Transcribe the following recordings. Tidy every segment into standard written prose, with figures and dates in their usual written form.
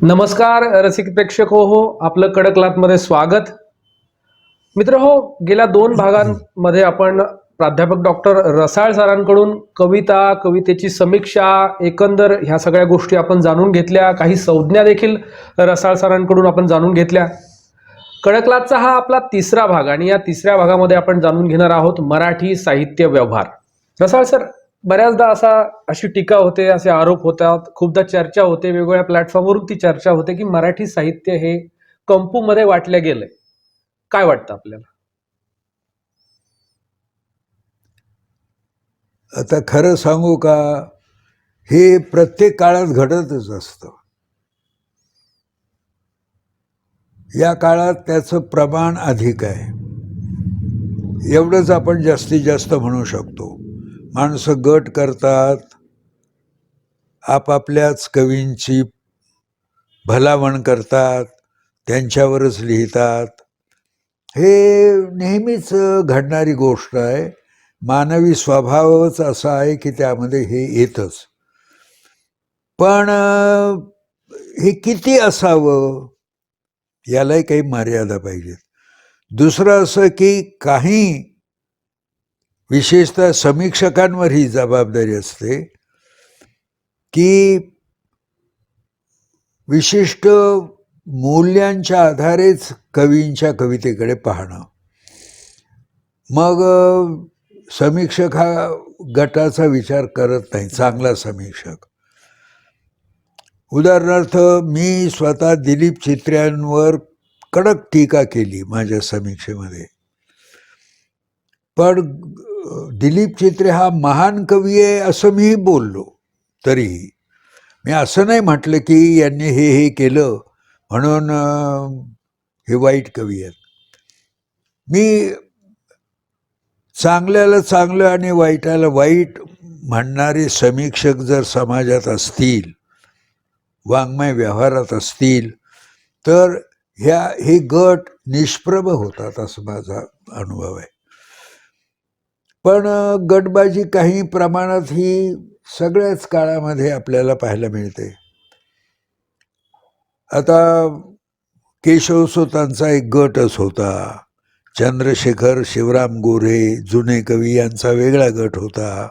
नमस्कार रसिक प्रेक्षक हो, आपलं कडक लाटमध्ये स्वागत. मित्र हो, गेल्या 2 भागांमध्ये आपण प्राध्यापक डॉक्टर रसाळ सरांकडून कविता, कवितेची समीक्षा, एकंदर ह्या सगळ्या गोष्टी आपण जाणून घेतल्या. काही संज्ञा देखील रसाळ सरांकडून आपण जाणून घेतल्या. कडकलाटचा हा आपला 3रा भाग आणि या 3ऱ्या भागामध्ये आपण जाणून घेणार आहोत मराठी साहित्य व्यवहार. रसाळ सर, बऱ्याचदा अशी टीका होते, असे आरोप होतात, खूपदा चर्चा होते, वेगवेगळ्या प्लॅटफॉर्मवरून ती चर्चा होते की मराठी साहित्य हे कंपूमध्ये वाटलं गेलंय. काय वाटतं आपल्याला? आता खरं सांगू का, हे प्रत्येक काळात घडतच असतं. या काळात त्याचं प्रमाण अधिक आहे, एवढंच आपण जास्तीत जास्त म्हणू शकतो. माणसं गट करतात, आपापल्याच कवींची भलावण करतात, त्यांच्यावरच लिहितात. हे नेहमीच घडणारी गोष्ट आहे. मानवी स्वभावच असा आहे की त्यामध्ये हे येतच. पण हे किती असावं, यालाही काही मर्यादा पाहिजेत. दुसरं असं की काही विशेषतः समीक्षकांवर ही जबाबदारी असते की विशिष्ट मूल्यांच्या आधारेच कवींच्या कवितेकडे पाहणं. मग समीक्षक हा गटाचा विचार करत नाही, चांगला समीक्षक. उदाहरणार्थ, मी स्वतः दिलीप चित्र्यांवर कडक टीका केली माझ्या समीक्षेमध्ये. पण दिलीप चित्रे हा महान कवी आहे असं मी बोललो. तरीही मी असं नाही म्हटलं की यांनी हे केलं म्हणून हे वाईट कवी आहेत. मी चांगल्याला चांगलं आणि वाईटाला वाईट म्हणणारे समीक्षक जर समाजात असतील, वाङ्मय व्यवहारात असतील, तर हे गट निष्प्रभ होतात असं माझा अनुभव आहे. पण गटबाजी काही प्रमाणात ही सगळ्याच काळामध्ये आपल्याला पाहायला मिळते. आता केशवसुतांचा एक गटच होता, चंद्रशेखर शिवराम गोरे जुने कवी यांचा वेगळा गट होता.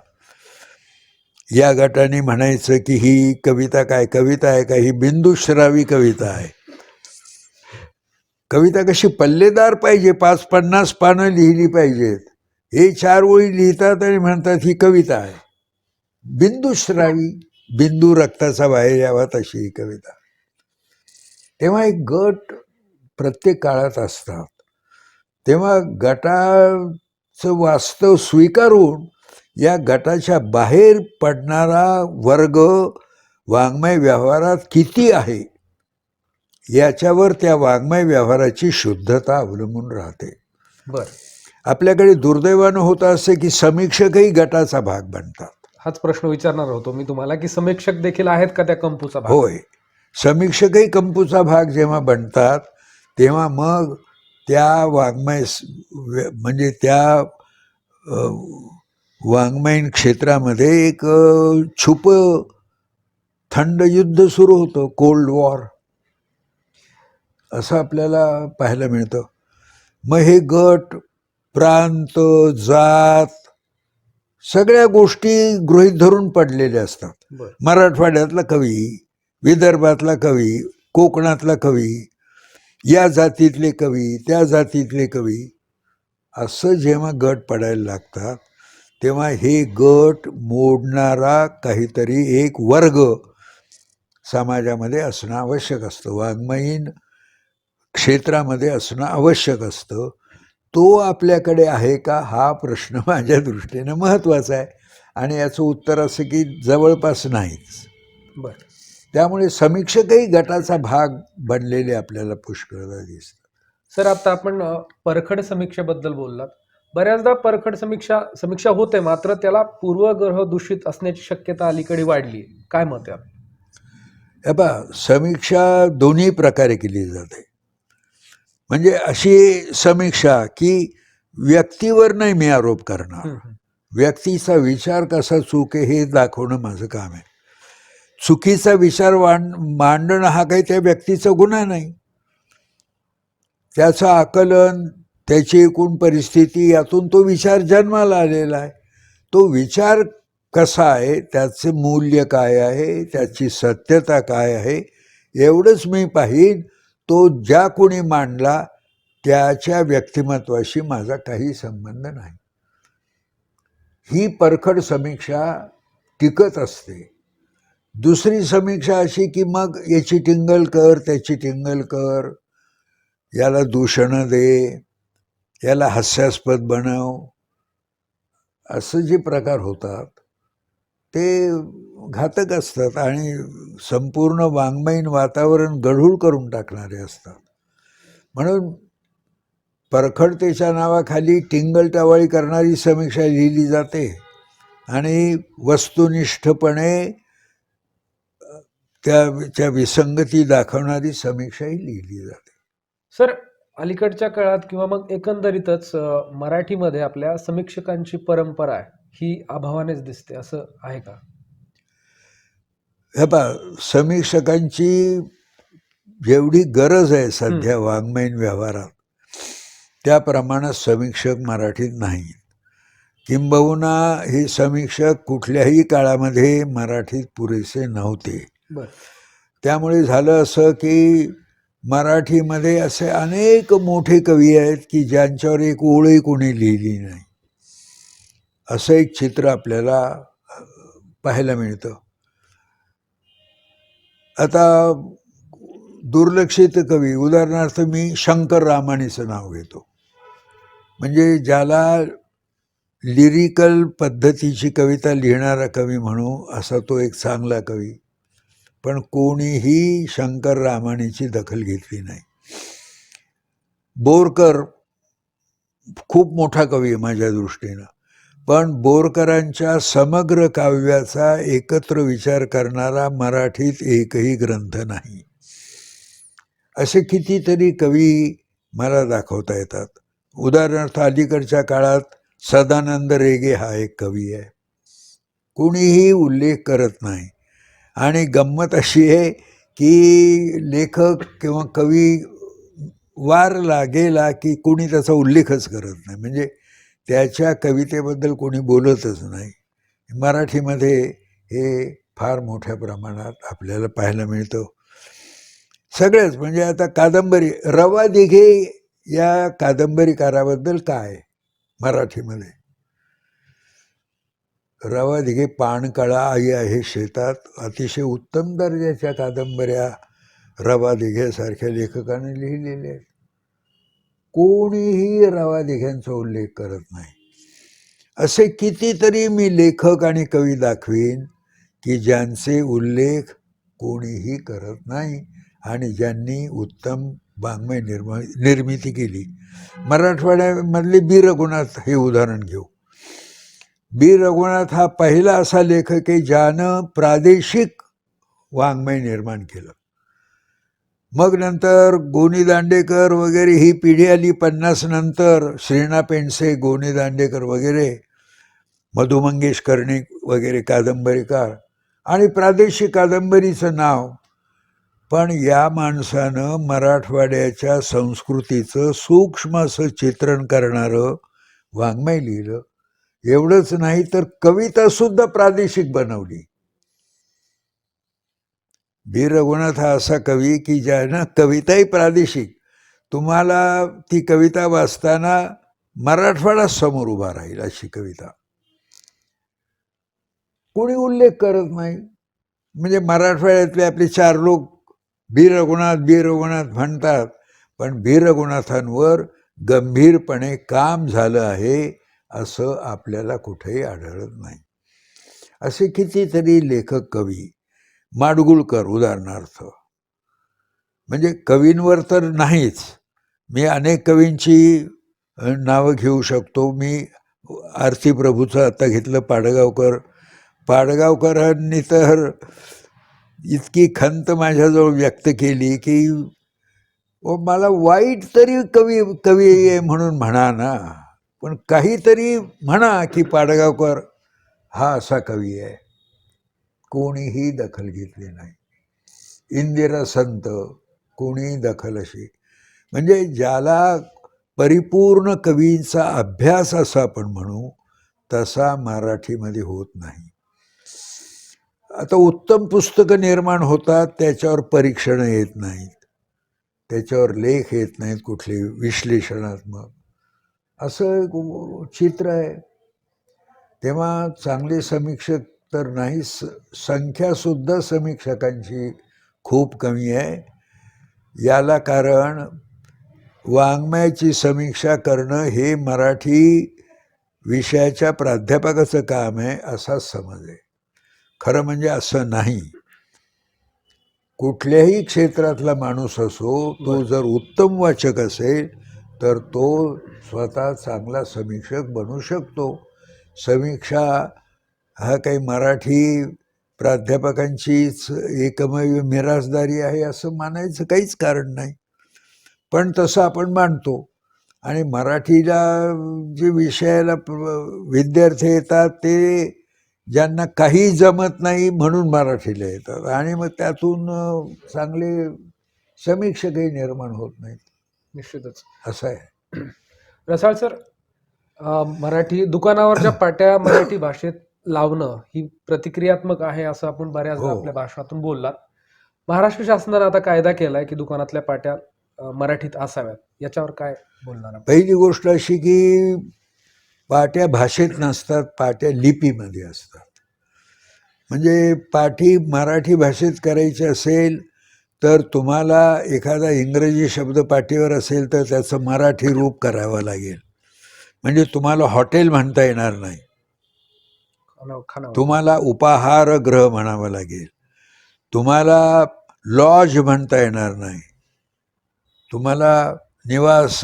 या गटाने म्हणायचं की ही कविता काय कविता आहे का, ही बिंदुश्रावी कविता आहे. कविता कशी पल्लेदार पाहिजे, 50-50 पानं लिहिली पाहिजेत. हे 4 ओळी लिहितात आणि म्हणतात ही कविता आहे. बिंदुश्रावी, बिंदू रक्ताचा बाहेर यावा तशी ही कविता. तेव्हा एक गट प्रत्येक काळात असतात. तेव्हा गटाचं वास्तव स्वीकारून या गटाच्या बाहेर पडणारा वर्ग वाङ्मय व्यवहारात किती आहे याच्यावर त्या वाङ्मय व्यवहाराची शुद्धता अवलंबून राहते. बरं, आपल्याकडे दुर्दैवानं होतं असे की समीक्षकही गटाचा भाग बनतात. हाच प्रश्न विचारणार होतो मी तुम्हाला की समीक्षक देखील आहेत का त्या कंपूचा भाग? होय, समीक्षकही कंपूचा भाग जेव्हा बनतात तेव्हा मग त्या वाङ्मय म्हणजे त्या वाङ्मयीन क्षेत्रामध्ये एक छुप थंड युद्ध सुरू होतं, कोल्ड वॉर असं आपल्याला पाहायला मिळतं. मग हे गट, प्रांत, जात सगळ्या गोष्टी गृहीत धरून पडलेल्या असतात. मराठवाड्यातला कवी, विदर्भातला कवी, कोकणातला कवी, या जातीतले कवी, त्या जातीतले कवी, असं जेव्हा गट पडायला लागतात तेव्हा हे गट मोडणारा काहीतरी एक वर्ग समाजामध्ये असणं आवश्यक असतं, वाङ्मयीन क्षेत्रामध्ये असणं आवश्यक असतं. तो आपल्याकडे आहे का हा प्रश्न माझ्या दृष्टीने महत्त्वाचा आहे आणि याचं उत्तर असं की जवळपास नाहीच. बरं, त्यामुळे समीक्षकही गटाचा भाग बनलेले आपल्याला पुष्कळदा दिसतात. सर, आता आपण परखड समीक्षेबद्दल बोललात. बऱ्याचदा परखड समीक्षा होते, मात्र त्याला पूर्वग्रह दूषित असण्याची शक्यता अलीकडे वाढली. काय मत आहे? हे पहा, समीक्षा दोन्ही प्रकारे केली जाते. म्हणजे अशी समीक्षा की व्यक्तीवर नाही मी आरोप करणार, व्यक्तीचा विचार कसा चूक आहे हे दाखवणं माझं काम आहे. चुकीचा विचार मांडणं हा काही त्या व्यक्तीचा गुन्हा नाही. त्याचं आकलन, त्याची एकूण परिस्थिती, यातून तो विचार जन्माला आलेला आहे. तो विचार कसा आहे, त्याचे मूल्य काय आहे, त्याची सत्यता काय आहे, एवढंच मी पाहीन. तो ज्या कोणी मांडला त्याच्या व्यक्तिमत्वाशी माझा काही संबंध नाही. ही परखड समीक्षा टिकत असते. दुसरी समीक्षा अशी की मग याची टिंगल कर, त्याची टिंगल कर, याला दूषणं दे, याला हास्यास्पद बनव, असं जे प्रकार होतात ते घातक असतात आणि संपूर्ण वाङ्मयीन वातावरण गढूळ करून टाकणारे असतात. म्हणून परखडतेच्या नावाखाली टिंगलटावाळी करणारी समीक्षा लिहिली जाते आणि वस्तुनिष्ठपणे त्याच्या विसंगती दाखवणारी समीक्षाही लिहिली जाते. सर, अलीकडच्या काळात किंवा मग एकंदरीतच मराठीमध्ये आपल्या समीक्षकांची परंपरा आहे ही अभावानेच दिसते, असं आहे का? हे पहा, समीक्षकांची जेवढी गरज आहे सध्या वाङ्मयीन व्यवहारात, त्याप्रमाणे समीक्षक मराठीत नाहीत. किंबहुना हे समीक्षक कुठल्याही काळामध्ये मराठीत पुरेसे नव्हते. त्यामुळे झालं असं की मराठीमध्ये असे अनेक मोठे कवी आहेत की ज्यांच्यावर एक ओळही कोणी लिहिली नाही, असं एक चित्र आपल्याला पाहायला मिळतं. आता दुर्लक्षित कवी, उदाहरणार्थ मी शंकर रामाणीचं नाव घेतो. म्हणजे ज्याला लिरिकल पद्धतीची कविता लिहिणारा कवी म्हणू असा तो एक चांगला कवी, पण कोणीही शंकर रामाणीची दखल घेतली नाही. बोरकर खूप मोठा कवी आहे माझ्या दृष्टीनं, पण बोरकरांच्या समग्र काव्याचा एकत्र विचार करणारा मराठीत एकही ग्रंथ नाही. असे कितीतरी कवी मला दाखवता येतात. उदाहरणार्थ अलीकडच्या काळात सदानंद रेगे हा एक कवी आहे, कोणीही उल्लेख करत नाही. आणि गंमत अशी आहे की लेखक किंवा कवी वारला गेला की कोणी त्याचा उल्लेखच करत नाही, म्हणजे त्याच्या कवितेबद्दल कोणी बोलतच नाही. मराठीमध्ये हे फार मोठ्या प्रमाणात आपल्याला पाहायला मिळतं. सगळेच म्हणजे आता कादंबरी, रवा दिघे या कादंबरीकाराबद्दल काय मराठीमध्ये, रवा दिघे, पाणकळा, आई आहे शेतात, अतिशय उत्तम दर्जाच्या कादंबऱ्या रवा दिघेसारख्या लेखकाने लिहिलेल्या आहेत. कोणीही रवा दिघ्यांचा उल्लेख करत नाही. असे कितीतरी मी लेखक आणि कवी दाखवीन की ज्यांचे उल्लेख कोणीही करत नाही आणि ज्यांनी उत्तम वाङ्मय निर्मिती केली. मराठवाड्यामधले बी रघुनाथ हे उदाहरण घेऊ. बी रघुनाथ हा पहिला असा लेखक आहे ज्यानं प्रादेशिक वाङ्मय निर्माण केलं. मग नंतर गोनी दांडेकर वगैरे ही पिढी आली 50 नंतर, श्रीना पेंडसे, गोनी दांडेकर वगैरे, मधु मंगेश कर्णिक वगैरे कादंबरीकार, आणि प्रादेशिक कादंबरीचं नाव. पण या माणसानं मराठवाड्याच्या संस्कृतीचं सूक्ष्म असं चित्रण करणारं वाङ्मय लिहिलं. एवढंच नाही तर कवितासुद्धा प्रादेशिक बनवली. बी रघुनाथ हा असा कवी की ज्यानं कविताही प्रादेशिक, तुम्हाला ती कविता वाचताना मराठवाडा समोर उभा राहील अशी कविता. कोणी उल्लेख करत नाही. म्हणजे मराठवाड्यातले आपले 4 लोक बी रघुनाथ म्हणतात, पण बी रघुनाथांवर गंभीरपणे काम झालं आहे असं आपल्याला कुठेही आढळत नाही. असे कितीतरी लेखक कवी, माडगुळकर उदाहरणार्थ, म्हणजे कवींवर तर नाहीच, मी अनेक कवींची नावं घेऊ शकतो. मी आरती प्रभूचं आता घेतलं, पाडगावकरांनी तर इतकी खंत माझ्याजवळ व्यक्त केली की मला वाईट तरी कवी आहे म्हणून म्हणा ना, पण काहीतरी म्हणा की पाडगावकर हा असा कवी आहे. कोणीही दखल घेतली नाही. इंदिरा संत, कोणीही दखल अशी, म्हणजे ज्याला परिपूर्ण कवींचा अभ्यास असं आपण म्हणू तसा मराठीमध्ये होत नाही. आता उत्तम पुस्तकं निर्माण होतात, त्याच्यावर परीक्षणं येत नाहीत, त्याच्यावर लेख येत नाहीत कुठले विश्लेषणात्मक, असं एक चित्र आहे. तेव्हा चांगले समीक्षक तर नाही, संख्यासुद्धा समीक्षकांची खूप कमी आहे. याला कारण वाङ्मयाची समीक्षा करणं हे मराठी विषयाच्या प्राध्यापकाचं काम आहे असा समज आहे. खरं म्हणजे असं नाही. कुठल्याही क्षेत्रातला माणूस असो, तो जर उत्तम वाचक असेल तर तो स्वतः चांगला समीक्षक बनू शकतो. समीक्षा हा काही मराठी प्राध्यापकांचीच एकमेव मिरासदारी आहे असं मानायचं काहीच कारण नाही, पण तसं आपण मानतो. आणि मराठीला जे विषयाला विद्यार्थी येतात ते ज्यांना काही जमत नाही म्हणून मराठीला येतात, आणि मग त्यातून चांगले समीक्षकही निर्माण होत नाहीत. निश्चितच असं आहे. रसाळ सर, मराठी दुकानावरच्या पाट्या मराठी भाषेत लावणं ही प्रतिक्रियात्मक आहे असं आपण बऱ्याचदा हो. आपल्या भाषणातून बोललात. महाराष्ट्र शासनाने आता कायदा केलाय की दुकानातल्या पाट्या मराठीत असाव्यात, याच्यावर काय बोलणार आपण? पहिली गोष्ट अशी की पाट्या भाषेत नसतात, पाट्या लिपीमध्ये असतात. म्हणजे पाटी मराठी भाषेत करायची असेल तर तुम्हाला एखादा इंग्रजी शब्द पाटीवर असेल तर त्याचं मराठी रूप करावं लागेल. म्हणजे तुम्हाला हॉटेल म्हणता येणार नाही, तुम्हाला उपाहारगृह म्हणावं लागेल. तुम्हाला लॉज म्हणता येणार नाही, तुम्हाला निवास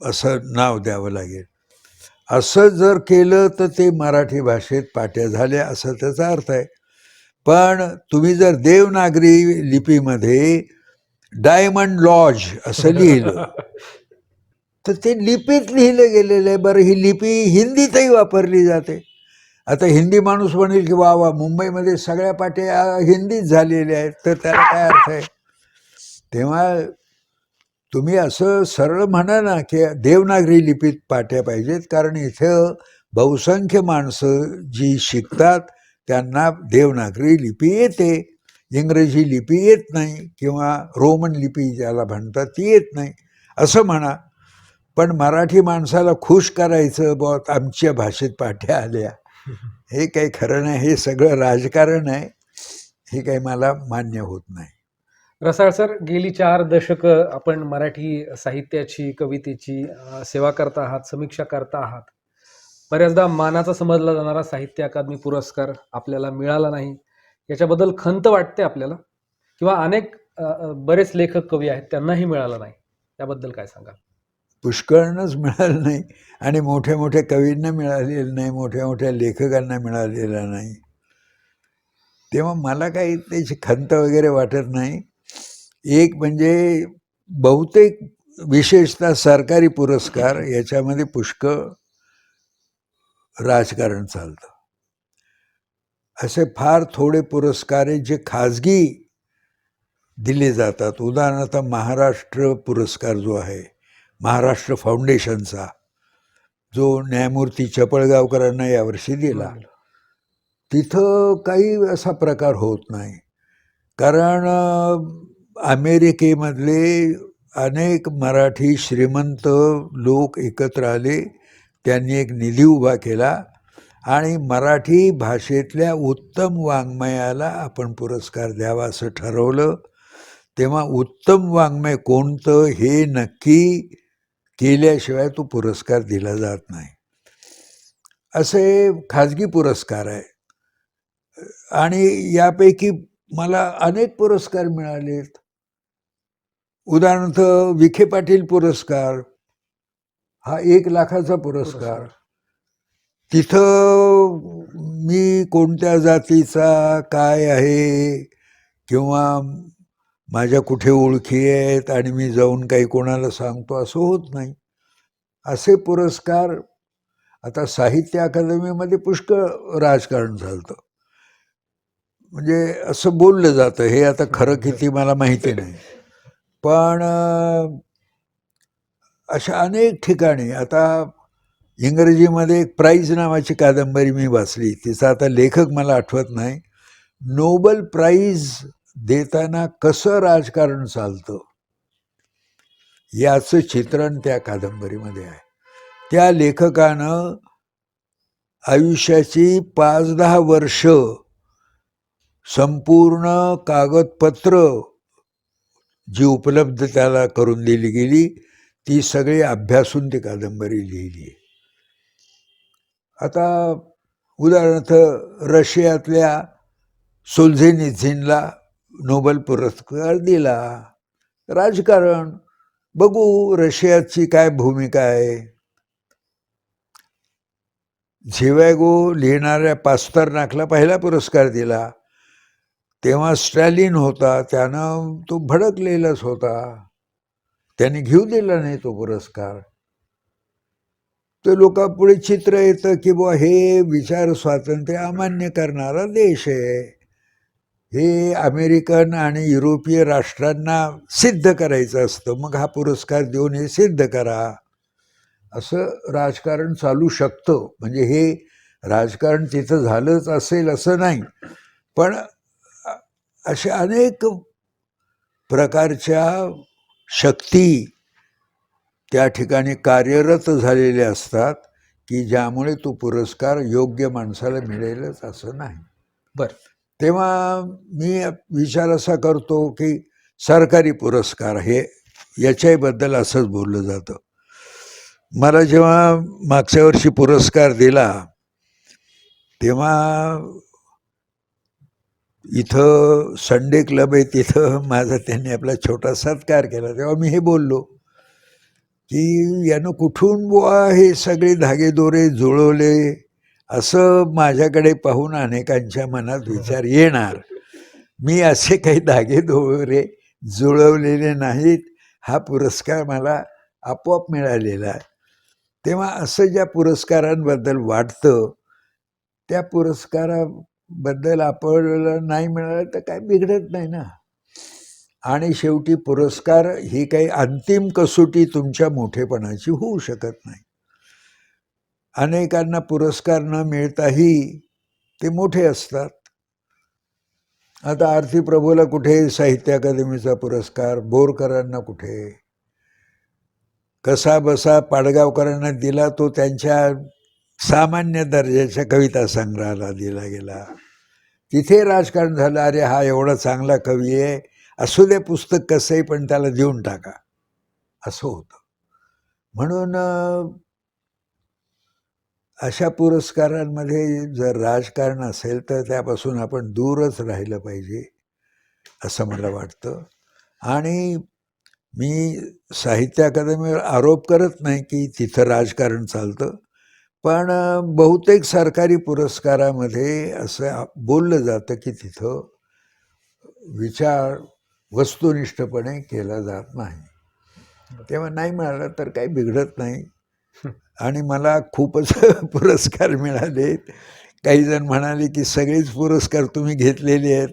असं नाव द्यावं लागेल. असं जर केलं तर ते मराठी भाषेत पाट्या झाल्या असं त्याचा अर्थ आहे. पण तुम्ही जर देवनागरी लिपीमध्ये डायमंड लॉज असं लिहिलं तर ते लिपीत लिहिलं गेलेलं आहे. बरं, ही लिपी हिंदीतही वापरली जाते. आता हिंदी माणूस म्हणेल की वा वा, मुंबईमध्ये सगळ्या पाट्या हिंदीत झालेल्या आहेत, तर त्याला काय अर्थ आहे? तेव्हा तुम्ही असं सरळ म्हणा ना की देवनागरी लिपीत पाट्या पाहिजेत, कारण इथं बहुसंख्य माणसं जी शिकतात त्यांना देवनागरी लिपी येते, इंग्रजी लिपी येत नाही, किंवा रोमन लिपी ज्याला म्हणतात ती येत नाही असं म्हणा. पण मराठी माणसाला खुश करायचं बुवा आमच्या भाषेत पाट्या आल्या, हे काही खरं नाही. हे सगळं राजकारण आहे, हे काही मला मान्य होत नाही. रसाळ सर, गेली 4 दशकं आपण मराठी साहित्याची, कवितेची सेवा करता आहात, समीक्षा करता आहात. बऱ्याचदा मानाचा समजला जाणारा साहित्य अकादमी पुरस्कार आपल्याला मिळाला नाही, याच्याबद्दल खंत वाटते आपल्याला, किंवा अनेक बरेच लेखक कवी आहेत त्यांनाही मिळाला नाही, त्याबद्दल काय सांगाल? पुष्कळनंच मिळालं नाही, आणि मोठ्या मोठ्या कवींना मिळालेलं नाही, मोठ्या मोठ्या लेखकांना मिळालेला नाही. तेव्हा मला काही त्याची खंत वगैरे वाटत नाही. एक म्हणजे बहुतेक विशेषतः सरकारी पुरस्कार याच्यामध्ये पुष्कळ राजकारण चालतं. असे फार थोडे पुरस्कार आहेत जे खाजगी दिले जातात. उदाहरणार्थ महाराष्ट्र पुरस्कार जो आहे, महाराष्ट्र फाउंडेशनचा, जो न्यायमूर्ती चपळगावकरांना यावर्षी दिला, तिथं काही असा प्रकार होत नाही. कारण अमेरिकेमधले अनेक मराठी श्रीमंत लोक एकत्र आले, त्यांनी एक निधी उभा केला आणि मराठी भाषेतल्या उत्तम वाङ्मयाला आपण पुरस्कार द्यावा असं ठरवलं. तेव्हा उत्तम वाङ्मय कोणतं हे नक्की केल्याशिवाय तो पुरस्कार दिला जात नाही. असे खाजगी पुरस्कार आहे, आणि यापैकी मला अनेक पुरस्कार मिळालेत. उदाहरणार्थ विखे पाटील पुरस्कार हा 1 लाखाचा पुरस्कार. तिथं मी कोणत्या जातीचा काय आहे किंवा माझ्या कुठे ओळखी आहेत आणि मी जाऊन काही कोणाला सांगतो असं होत नाही. असे पुरस्कार आता साहित्य अकादमीमध्ये पुष्कळ राजकारण चालतं. म्हणजे असं बोललं जातं, हे आता खरं किती मला माहिती नाही, पण अशा अनेक ठिकाणी आता इंग्रजीमध्ये एक प्राईज नावाची कादंबरी मी वाचली, तिचा आता लेखक मला आठवत नाही. नोबल प्राईज देताना कसं राजकारण चालतं याचं चित्रण त्या कादंबरीमध्ये आहे. त्या लेखकानं आयुष्याची 5-10 वर्ष संपूर्ण कागदपत्र जी उपलब्ध त्याला करून दिली गेली ती सगळी अभ्यासून ती कादंबरी लिहिली. आता उदाहरणार्थ रशियातल्या सोल्झेनित्झिनला नोबेल पुरस्कार दिला. राजकारण बघू रशियाची काय भूमिका आहे. झिवॅगो लिहिणाऱ्या पास्तरनाकला पहिला पुरस्कार दिला. तेव्हा स्टॅलिन होता, त्यानं तो भडकलेलाच होता, त्याने घेऊ दिला नाही तो पुरस्कार. ते लोकांपुढे चित्र येतं की बुवा हे विचार स्वातंत्र्य अमान्य करणारा देश आहे, हे अमेरिकन आणि युरोपीय राष्ट्रांना सिद्ध करायचं असतं, मग हा पुरस्कार देऊन हे सिद्ध करा, असं राजकारण चालू शकतं. म्हणजे हे राजकारण तिथं झालंच असेल असं नाही, पण अशा अनेक प्रकारच्या शक्ती त्या ठिकाणी कार्यरत झालेले असतात की ज्यामुळे तो पुरस्कार योग्य माणसाला मिळेलच असं नाही. बरं, तेव्हा मी विचार असा करतो की सरकारी पुरस्कार हे याच्याबद्दल असंच बोललं जातं. मला जेव्हा मागच्या वर्षी पुरस्कार दिला तेव्हा इथं संडे क्लब आहे, तिथं माझा त्यांनी आपला छोटा सत्कार केला. तेव्हा मी हे बोललो की यानं कुठून बुवा हे सगळे धागेदोरे जुळवले, असं माझ्याकडे पाहून अनेकांच्या मनात विचार येणार. मी असे काही धागेदोरे जुळवलेले नाहीत, हा पुरस्कार मला आपोआप मिळालेला आहे. तेव्हा असं ज्या पुरस्कारांबद्दल वाटतं त्या पुरस्काराबद्दल आपल्याला नाही मिळालं तर काय बिघडत नाही ना. आणि शेवटी पुरस्कार ही काही अंतिम कसोटी तुमच्या मोठेपणाची होऊ शकत नाही. अनेकांना पुरस्कार न मिळताही ते मोठे असतात. आता आरती प्रभूला कुठे साहित्य अकादमीचा पुरस्कार, बोरकरांना कुठे, कसा बसा पाडगावकरांना दिला तो त्यांच्या सामान्य दर्जाच्या कविता संग्रहाला दिला गेला. तिथे राजकारण झालं, अरे हा एवढा चांगला कवी आहे, असू दे पुस्तक कसंही पण त्याला देऊन टाका, असं होतं. म्हणून अशा पुरस्कारांमध्ये जर राजकारण असेल तर त्यापासून आपण दूरच राहिलं पाहिजे असं मला वाटतं. आणि मी साहित्य अकादमीवर आरोप करत नाही की तिथं राजकारण चालतं, पण बहुतेक सरकारी पुरस्कारामध्ये असं बोललं जातं की तिथं विचार वस्तुनिष्ठपणे केला जात नाही. तेव्हा नाही मिळालं तर काही बिघडत नाही. आणि मला खूपच पुरस्कार मिळालेत. काही जण म्हणाले की सगळेच पुरस्कार तुम्ही घेतलेले आहेत.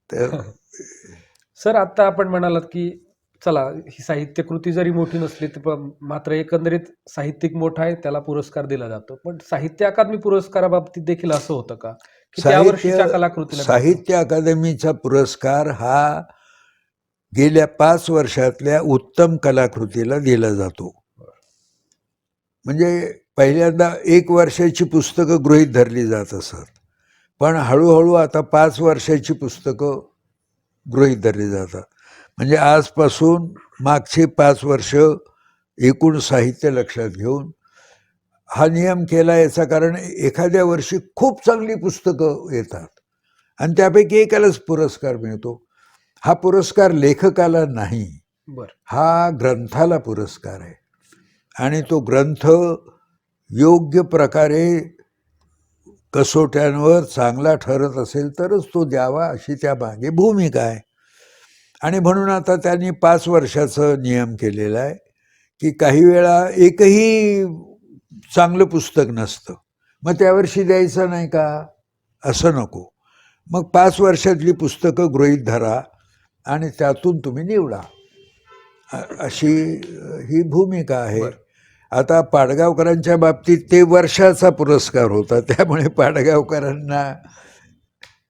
तर सर आता आपण म्हणालात की चला ही साहित्यकृती जरी मोठी नसली तर मात्र एकंदरीत साहित्यिक मोठा आहे त्याला पुरस्कार दिला जातो. पण साहित्य अकादमी पुरस्काराबाबतीत देखील असं होतं का की त्या वर्षीच्या कलाकृतीला साहित्य अकादमीचा पुरस्कार हा गेल्या 5 वर्षातल्या उत्तम कलाकृतीला दिला जातो. म्हणजे पहिल्यांदा 1 वर्षाची पुस्तकं गृहीत धरली जात असत, पण हळूहळू आता 5 वर्षाची पुस्तकं गृहीत धरली जातात. म्हणजे आजपासून मागचे 5 वर्ष एकूण साहित्य लक्षात घेऊन हा नियम केला. याचा कारण एखाद्या वर्षी खूप चांगली पुस्तकं येतात आणि त्यापैकी एकालाच पुरस्कार मिळतो. हा पुरस्कार लेखकाला नाही, हा ग्रंथाला पुरस्कार आहे. आणि तो ग्रंथ योग्य प्रकारे कसोट्यांवर चांगला ठरत असेल तरच तो द्यावा, अशी त्या मागे भूमिका आहे. आणि म्हणून आता त्यांनी 5 वर्षाचं नियम केलेला आहे की काही वेळा एकही चांगलं पुस्तक नसतं, मग त्यावर्षी द्यायचं नाही का, असं नको. मग 5 वर्षातली पुस्तकं गृहीत धरा आणि त्यातून तुम्ही निवडा, अशी ही भूमिका आहे. बरं. आता पाडगावकरांच्या बाबतीत ते वर्षाचा पुरस्कार होता, त्यामुळे पाडगावकरांना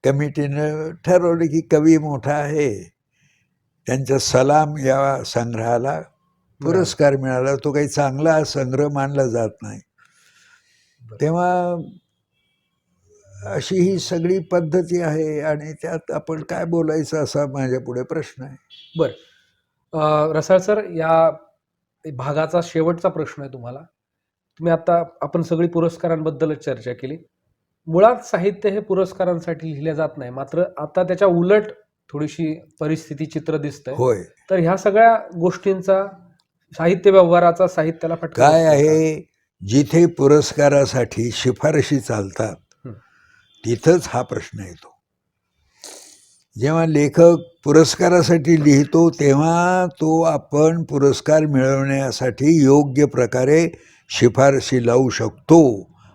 कमिटीनं ठरवलं की कवी मोठा आहे, त्यांच्या सलाम या संग्रहाला पुरस्कार मिळाला. तो काही चांगला संग्रह मानला जात नाही. तेव्हा अशी ही सगळी पद्धती आहे आणि त्यात आपण काय बोलायचं असा माझ्या पुढे प्रश्न आहे. बरं, रसाळ सर, या भागाचा शेवटचा प्रश्न आहे तुम्हाला. तुम्ही आता आपण सगळी पुरस्कारांबद्दलच चर्चा केली. मुळात साहित्य हे पुरस्कारांसाठी लिहिले जात नाही, मात्र आता त्याच्या उलट थोडीशी परिस्थिती चित्र दिसतंय. होय, तर ह्या सगळ्या गोष्टींचा साहित्य व्यवहाराचा साहित्याला फटका काय बसतो का? आहे, जिथे पुरस्कारासाठी शिफारशी चालतात तिथंच हा प्रश्न येतो. जेव्हा लेखक पुरस्कारासाठी लिहितो तेव्हा तो आपण पुरस्कार मिळवण्यासाठी योग्य प्रकारे शिफारशी लावू शकतो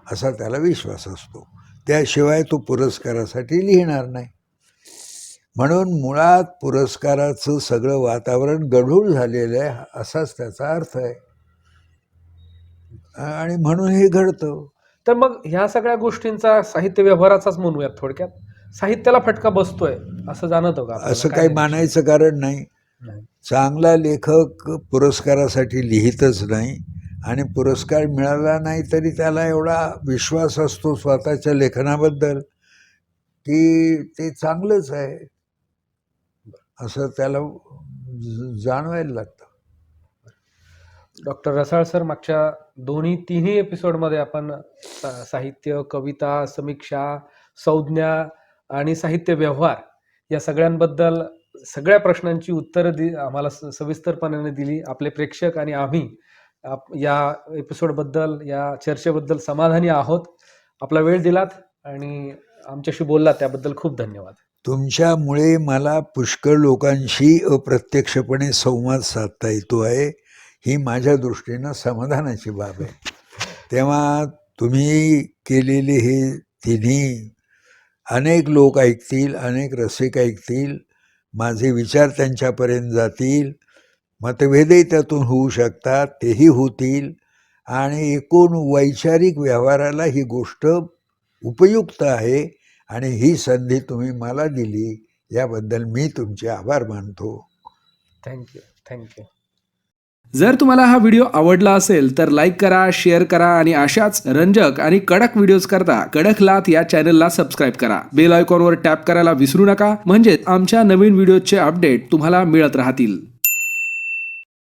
असा त्याला विश्वास असतो. त्याशिवाय तो पुरस्कारासाठी लिहिणार नाही. म्हणून मुळात पुरस्काराचं सगळं वातावरण गढूळ झालेलं आहे असाच त्याचा अर्थ आहे आणि म्हणून हे घडतं. तर मग ह्या सगळ्या गोष्टींचा साहित्य व्यवहाराचाच म्हणूयात थोडक्यात, साहित्याला फटका बसतोय असं जाणवतं का आपल्याला? असं काय काही नाही? मानायचं कारण नाही. नाही. चांगला लेखक पुरस्कारासाठी लिहितच नाही आणि पुरस्कार मिळाला नाही तरी त्याला एवढा विश्वास असतो स्वतःच्या लेखनाबद्दल की ते चांगलंच आहे असं त्याला जाणवायला लागतं. डॉक्टर रसाळ सर, मागच्या तिन्ही एपिसोडमध्ये आपण साहित्य, कविता, समीक्षा, संज्ञा आणि साहित्य व्यवहार या सगळ्यांबद्दल सगळ्या प्रश्नांची उत्तरं आम्हाला सविस्तरपणे दिली. आपले प्रेक्षक आणि आम्ही या एपिसोडबद्दल, या चर्चेबद्दल समाधानी आहोत. आपला वेळ दिलात आणि आमच्याशी बोललात त्याबद्दल खूप धन्यवाद. तुमच्यामुळे मला पुष्कळ लोकांशी अप्रत्यक्षपणे संवाद साधता येतो आहे, ही माझ्या दृष्टीनं समाधानाची बाब आहे. तेव्हा तुम्ही केलेले हे तिन्ही अनेक लोक ऐकतील, अनेक रसिक ऐकतील, माझे विचार त्यांच्यापर्यंत जातील, मतभेदही त्यातून होऊ शकतात, तेही होतील आणि एकूण वैचारिक व्यवहाराला ही गोष्ट उपयुक्त आहे आणि ही संधी तुम्ही मला दिली याबद्दल मी तुमचे आभार मानतो. थँक्यू. जर तुम्हाला हा व्हिडिओ आवडला असेल तर लाईक करा, शेअर करा आणि अशाच रंजक आणि कडक व्हिडिओज करता कडकलात या चॅनलला सबस्क्राईब करा. बेल आयकॉनवर टॅप करायला विसरू नका, म्हणजे आमच्या नवीन व्हिडिओचे अपडेट तुम्हाला मिळत राहतील.